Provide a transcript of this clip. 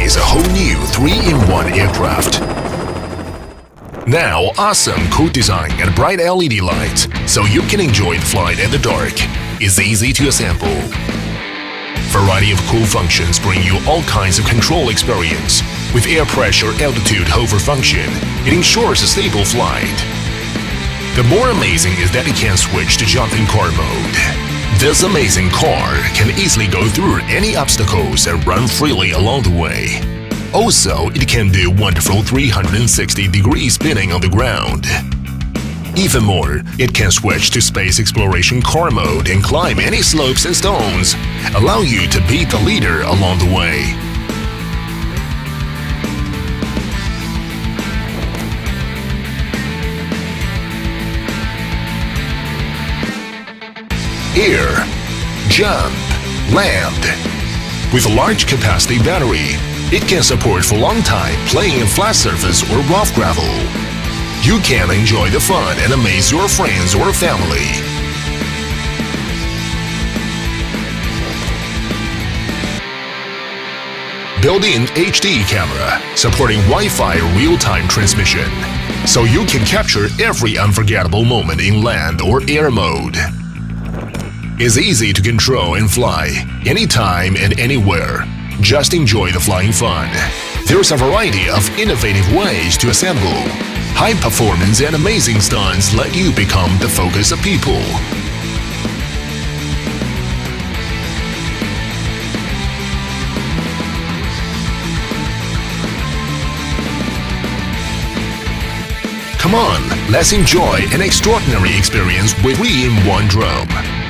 is a whole new 3-in-1 aircraft. Now, awesome cool design and bright LED lights, so you can enjoy the flight in the dark. It's easy to assemble. Variety of cool functions bring you all kinds of control experience. With air pressure altitude hover function, it ensures a stable flight. The more amazing is that it can switch to jumping car mode. This amazing car can easily go through any obstacles and run freely along the way. Also, it can do wonderful 360-degree spinning on the ground. Even more, it can switch to space exploration car mode and climb any slopes and stones, allowing you to be the leader along the way. Air, jump, land. With a large capacity battery, it can support for long time playing in flat surface or rough gravel. You can enjoy the fun and amaze your friends or family. Built-in HD camera supporting Wi-Fi real-time transmission, so you can capture every unforgettable moment in land or air mode. It's easy to control and fly anytime and anywhere. Just enjoy the flying fun. There's a variety of innovative ways to assemble. High performance and amazing stunts let you become the focus of people. Come on, let's enjoy an extraordinary experience with 3-in-1 drone.